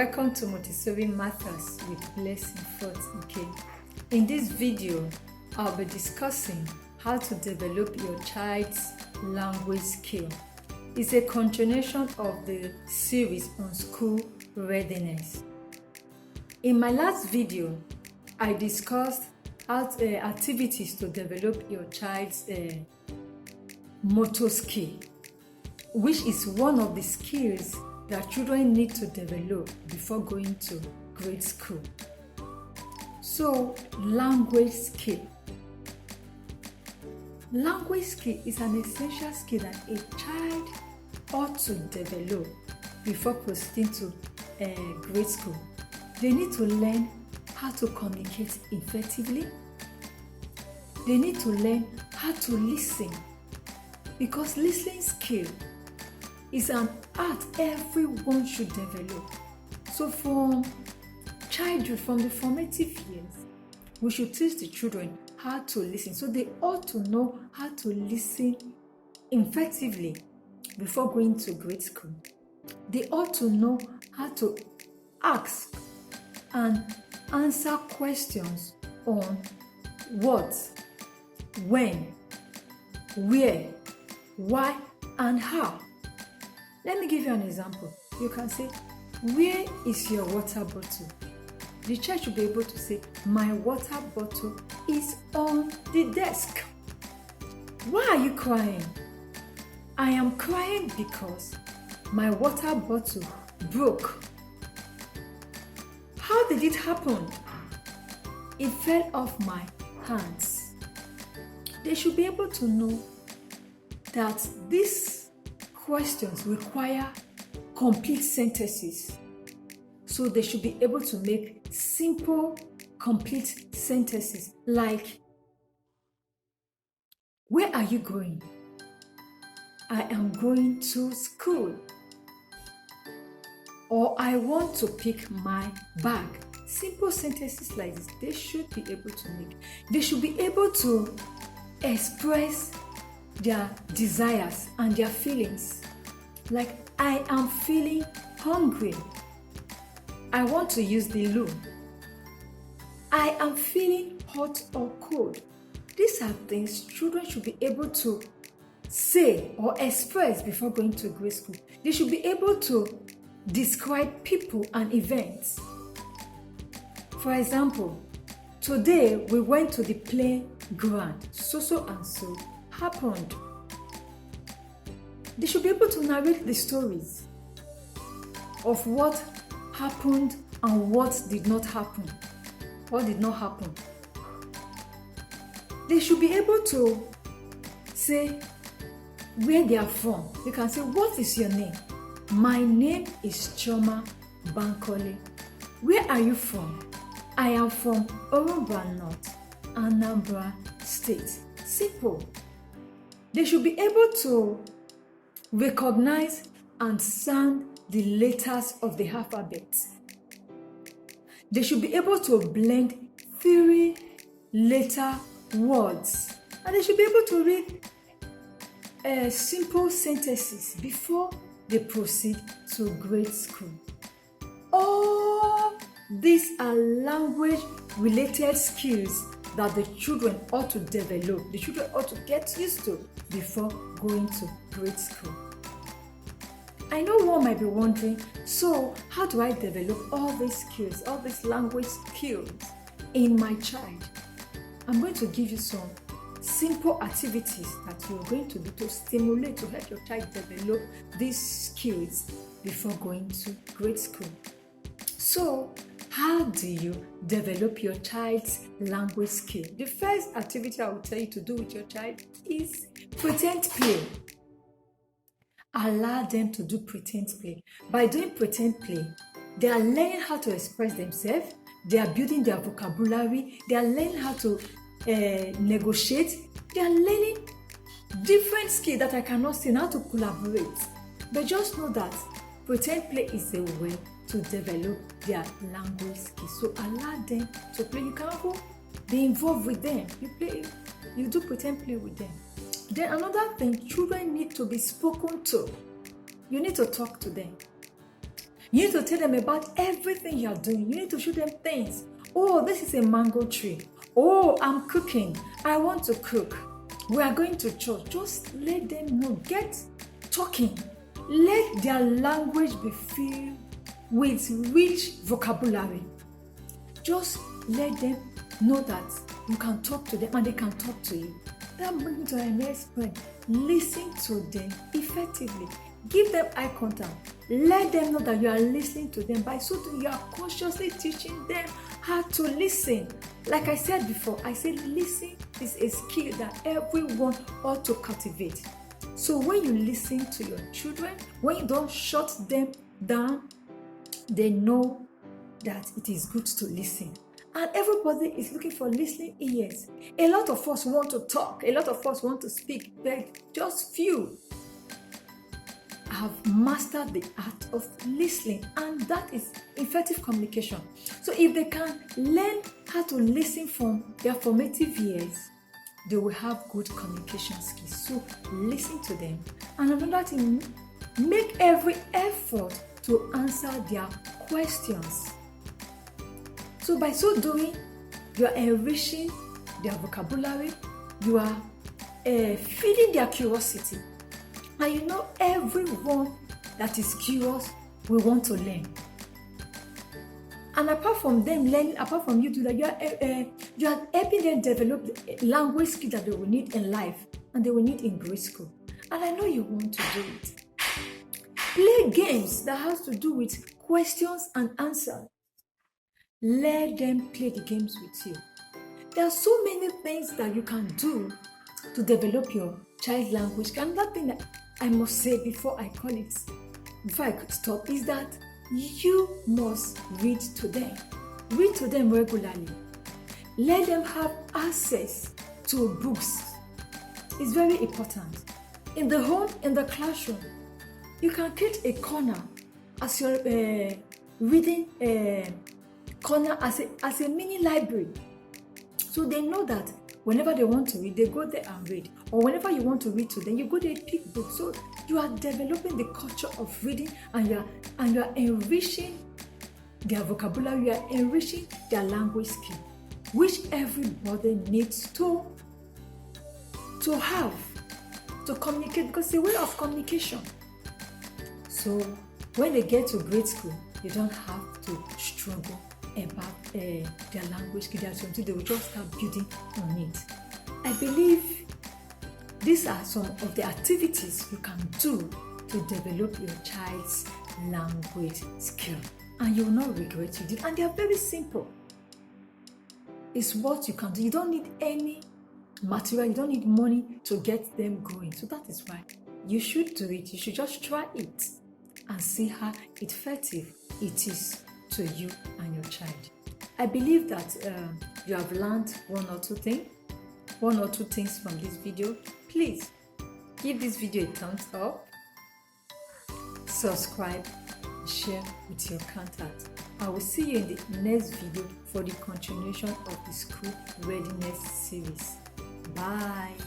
Welcome to Montessori Matters with Blessing Fort-Ike. In this video, I'll be discussing how to develop your child's language skill. It's a continuation of the series on school readiness. In my last video, I discussed activities to develop your child's motor skill, which is one of the skills that children need to develop before going to grade school. So, language skill. Language skill is an essential skill that a child ought to develop before proceeding to grade school. They need to learn how to communicate effectively. They need to learn how to listen, because listening skill is an art everyone should develop. So from childhood, from the formative years, we should teach the children how to listen. So they ought to know how to listen effectively before going to grade school. They ought to know how to ask and answer questions on what, when, where, why, and how. Let me give you an example. You can say, where is your water bottle? The child should be able to say, my water bottle is on the desk. Why are you crying? I am crying because my water bottle broke. How did it happen? It fell off my hands. They should be able to know that these questions require complete sentences. So they should be able to make simple, complete sentences like, where are you going? I am going to school. Or I want to pick my bag. Simple sentences like this, they should be able to make. They should be able to express their desires and their feelings. Like, I am feeling hungry. I want to use the loo. I am feeling hot or cold. These are things children should be able to say or express before going to grade school. They should be able to describe people and events. For example, today we went to the playground. So and so happened. They should be able to narrate the stories of what happened and what did not happen. What did not happen. They should be able to say where they are from. They can say, what is your name? My name is Choma Bankole. Where are you from? I am from Oruba North, Anambra State. Simple. They should be able to recognize and sound the letters of the alphabet. They should be able to blend 3-letter words. And they should be able to read simple sentences before they proceed to grade school. All these are language-related skills that the children ought to develop. The children ought to get used to before going to grade school. I know one might be wondering, so how do I develop all these skills, all these language skills in my child? I'm going to give you some simple activities that you're going to do to stimulate, to help your child develop these skills before going to grade school. So, how do you develop your child's language skill? The first activity I will tell you to do with your child is pretend play. Allow them to do pretend play. By doing pretend play, they are learning how to express themselves, they are building their vocabulary, they are learning how to negotiate, they are learning different skills that I cannot say, how to collaborate. But just know that pretend play is a way to develop their language skills. So allow them to play. You can also be involved with them. You do pretend play with them. Then another thing, children need to be spoken to. You need to talk to them. You need to tell them about everything you are doing. You need to show them things. Oh, this is a mango tree. Oh, I'm cooking. I want to cook. We are going to church. Just let them know. Get talking. Let their language be filled with rich vocabulary. Just let them know that you can talk to them and they can talk to you. That brings me to our next point. Listen to them effectively. Give them eye contact. Let them know that you are listening to them. By so doing, you are consciously teaching them how to listen. Like I said before, I said listen is a skill that everyone ought to cultivate. So when you listen to your children, when you don't shut them down, they know that it is good to listen. And everybody is looking for listening ears. A lot of us want to talk. A lot of us want to speak, but just few have mastered the art of listening, and that is effective communication. So if they can learn how to listen from their formative years, they will have good communication skills. So listen to them. And another thing, make every effort to answer their questions. So by so doing, you are enriching their vocabulary, you are feeding their curiosity. And you know, everyone that is curious will want to learn. And apart from them learning, apart from you do that, you are helping them develop the language skill that they will need in life and they will need in grade school. And I know you want to do it. Play games that has to do with questions and answers. Let them play the games with you. There are so many things that you can do to develop your child language. Another thing that I must say before I could stop, is that you must read to them. Read to them regularly. Let them have access to books. It's very important. In the home, in the classroom, you can create a corner as your reading corner, as a mini library. So they know that whenever they want to read, they go there and read. Or whenever you want to read to them, you go there and pick books. So you are developing the culture of reading, and you are enriching their vocabulary, you are enriching their language skill, which everybody needs to have to communicate, because it's a way of communication. So when they get to grade school, you don't have to struggle about their language skill. They will just start building on it. I believe these are some of the activities you can do to develop your child's language skill, and you will not regret you did. And they are very simple. It's what you can do. You don't need any material, you don't need money to get them going. So that is why you should do it. You should just try it and see how effective it is to you and your child. I believe that you have learned one or two things from this video. Please give this video a thumbs up, subscribe, share with your contacts. I will see you in the next video for the continuation of the School Readiness series. Bye.